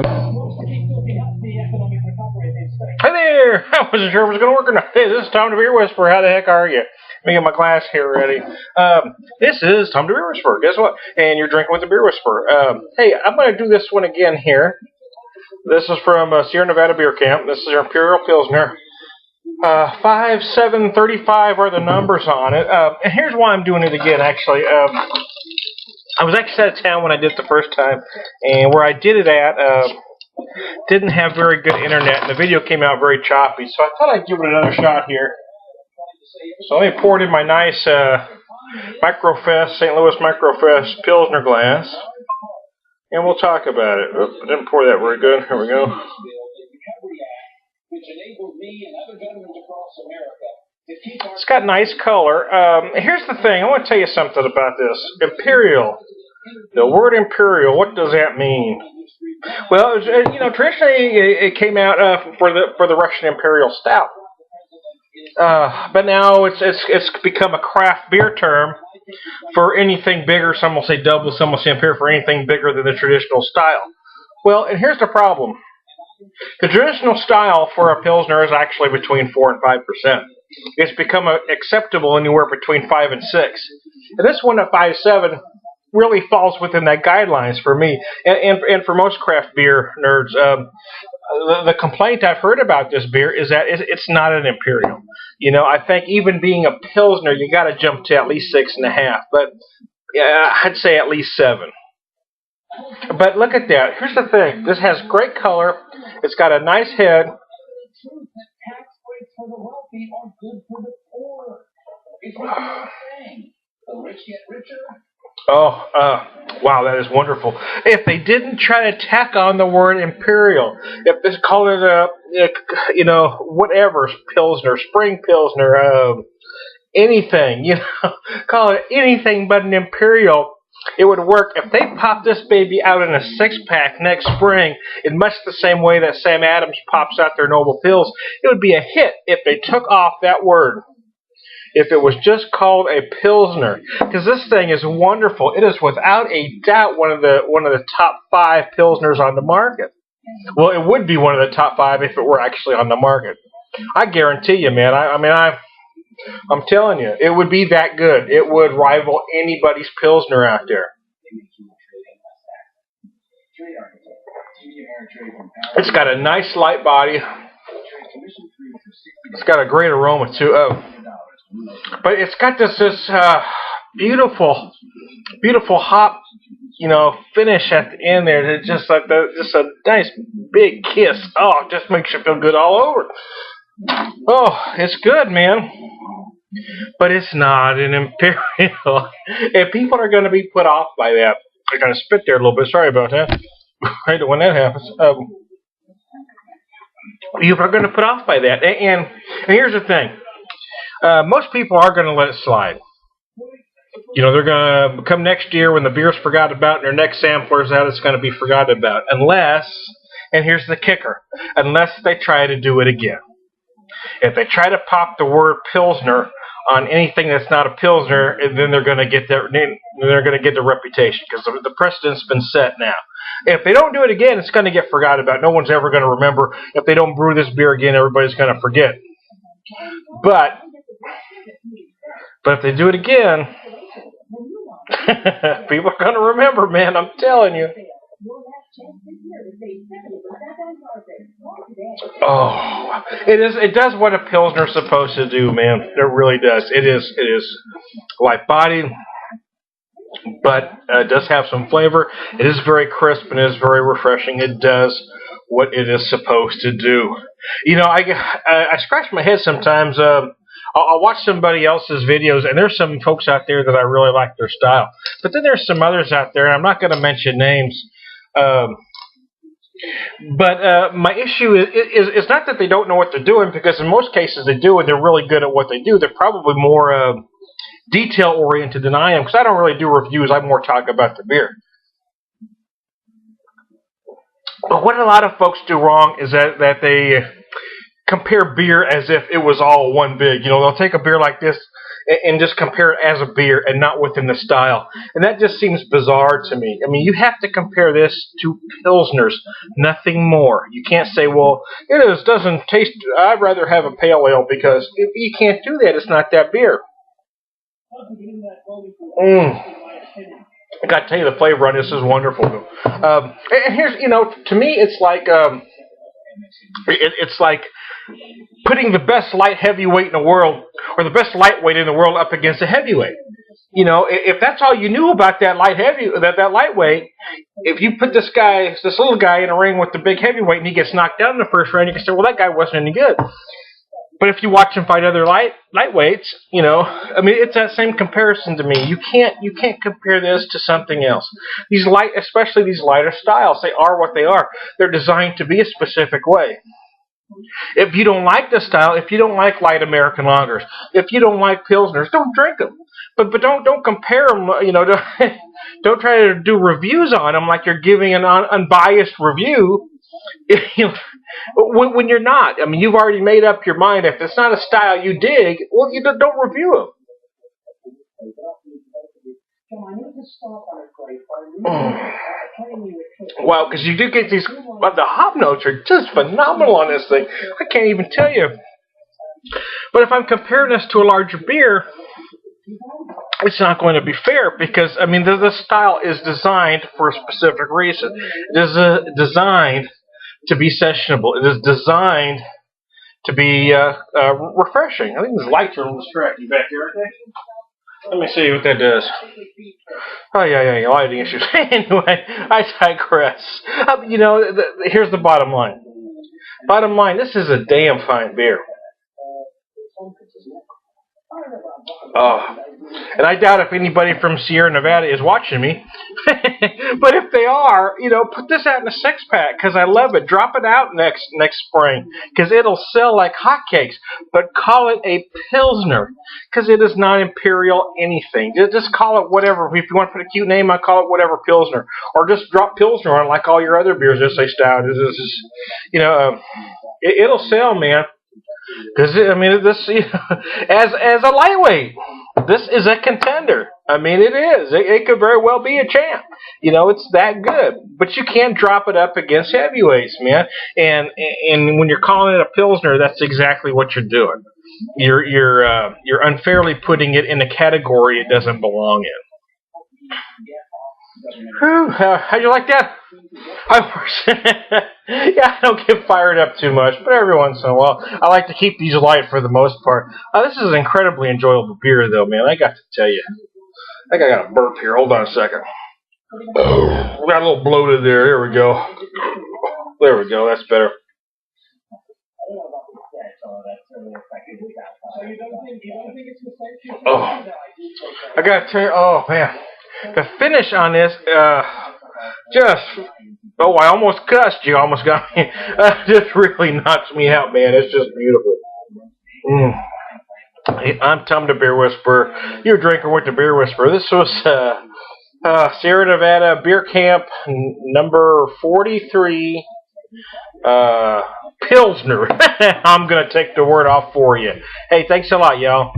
Hey there! I wasn't sure if it was going to work or not. Hey, this is Tom the Beer Whisperer. How the heck are you? Let me get my glass here ready. This is Tom the Beer Whisperer. Guess what? And you're drinking with the Beer Whisperer. Hey, I'm going to do this one again here. This is from Sierra Nevada Beer Camp. This is our Imperial Pilsner. 5735 are the numbers on it. And here's why I'm doing it again, actually. I was actually out of town when I did it the first time, and where I did it at didn't have very good internet, and the video came out very choppy, so I thought I'd give it another shot here. So let me pour it in my nice Microfest, St. Louis Microfest Pilsner glass, and we'll talk about it. Oops, I didn't pour that very good. Here we go. It's got nice color. Here's the thing. I want to tell you something about this. Imperial. The word Imperial, what does that mean? Well, traditionally it came out for the Russian Imperial Stout, but now it's become a craft beer term for anything bigger. Some will say double, some will say Imperial for anything bigger than the traditional style. Well, and here's the problem: the traditional style for a Pilsner is actually between 4 and 5%. It's become acceptable anywhere between 5 and 6, and this one at 5.7. Really falls within that guidelines for me and for most craft beer nerds. The complaint I've heard about this beer is that it's not an Imperial. I think even being a Pilsner, you got to jump to at least 6.5, but I'd say at least 7. But look at that. Here's the thing. This has great color. It's got a nice head. Oh, wow, that is wonderful. If they didn't try to tack on the word Imperial, if they called it whatever, Pilsner, Spring Pilsner, anything, call it anything but an Imperial, it would work. If they popped this baby out in a 6-pack next spring, in much the same way that Sam Adams pops out their Noble Pils, it would be a hit if they took off that word. If it was just called a Pilsner, because this thing is wonderful. It is without a doubt one of the top 5 Pilsners on the market. Well, it would be one of the top 5 if it were actually on the market. I guarantee you, man. I'm telling you, it would be that good. It would rival anybody's Pilsner out there. It's got a nice light body. It's got a great aroma too. But it's got this beautiful hop, finish at the end there. It's just like just a nice big kiss. Oh, it just makes you feel good all over. Oh, it's good, man. But it's not an Imperial. If people are going to be put off by that, I kind of spit there a little bit. Sorry about that. I hate it when that happens. People are going to put off by that. And here's the thing. Most people are going to let it slide. They're going to come next year when the beer's forgot about and their next sampler's out, it's going to be forgotten about. Unless, and here's the kicker, unless they try to do it again. If they try to pop the word Pilsner on anything that's not a Pilsner, then they're going to get the reputation, because the precedent's been set now. If they don't do it again, it's going to get forgotten about. No one's ever going to remember. If they don't brew this beer again, everybody's going to forget. But if they do it again, people are going to remember, man. I'm telling you. Oh, it does what a Pilsner's supposed to do, man. It really does. It is light bodied, but it does have some flavor. It is very crisp and it is very refreshing. It does what it is supposed to do. I scratch my head sometimes. I'll watch somebody else's videos, and there's some folks out there that I really like their style. But then there's some others out there, and I'm not going to mention names. But my issue is not that they don't know what they're doing, because in most cases they do, and they're really good at what they do. They're probably more detail-oriented than I am, because I don't really do reviews. I more talk about the beer. But what a lot of folks do wrong is that they compare beer as if it was all one big. They'll take a beer like this and just compare it as a beer and not within the style. And that just seems bizarre to me. I mean, you have to compare this to Pilsners, nothing more. You can't say, well, it doesn't taste, I'd rather have a pale ale, because if you can't do that, it's not that beer. I got to tell you, the flavor on this is wonderful. And here's, to me, it's like it's like putting the best light heavyweight in the world, or the best lightweight in the world, up against a heavyweight. If that's all you knew about that that lightweight, if you put this little guy in a ring with the big heavyweight and he gets knocked down in the first round, you can say, well, that guy wasn't any good. But if you watch him fight other lightweights, I mean, it's that same comparison to me. You can't compare this to something else. Especially these lighter styles, they are what they are. They're designed to be a specific way. If you don't like the style, if you don't like light American lagers, if you don't like Pilsners, don't drink them. But don't compare them. Don't try to do reviews on them like you're giving an unbiased review. When you're not, I mean, you've already made up your mind. If it's not a style you dig, well, you don't review them. Wow, because you do get these. The hop notes are just phenomenal on this thing. I can't even tell you. But if I'm comparing this to a larger beer, it's not going to be fair, because I mean, the style is designed for a specific reason. It is designed to be sessionable. It is designed to be refreshing. I think this lights are a little distracting back here, aren't they? Let me see what that does. Oh, yeah, lighting issues. Anyway, I digress. Here's the bottom line. Bottom line, this is a damn fine beer. Oh, and I doubt if anybody from Sierra Nevada is watching me. But if they are, put this out in a 6-pack, because I love it. Drop it out next spring, because it'll sell like hotcakes. But call it a Pilsner, because it is not Imperial anything. Just call it whatever. If you want to put a cute name, I call it whatever Pilsner. Or just drop Pilsner on like all your other beers. Just say stout. It'll sell, man. Because I mean, this as a lightweight, this is a contender. I mean, it is. It could very well be a champ. It's that good. But you can't drop it up against heavyweights, man. And when you're calling it a Pilsner, that's exactly what you're doing. You're unfairly putting it in a category it doesn't belong in. Whew, how'd you like that? I don't get fired up too much, but every once in a while, I like to keep these light for the most part. This is an incredibly enjoyable beer, though, man. I got to tell you. I think I got a burp here. Hold on a second. Oh, got a little bloated there. There we go. There we go. That's better. Oh, I got to tell you. Oh, man. The finish on this, I almost cussed. You almost got me. Just really knocks me out, man. It's just beautiful. I'm Tom the Beer Whisperer. You're drinking with the Beer Whisperer. This was Sierra Nevada Beer Camp number 43. Pilsner. I'm going to take the word off for you. Hey, thanks a lot, y'all.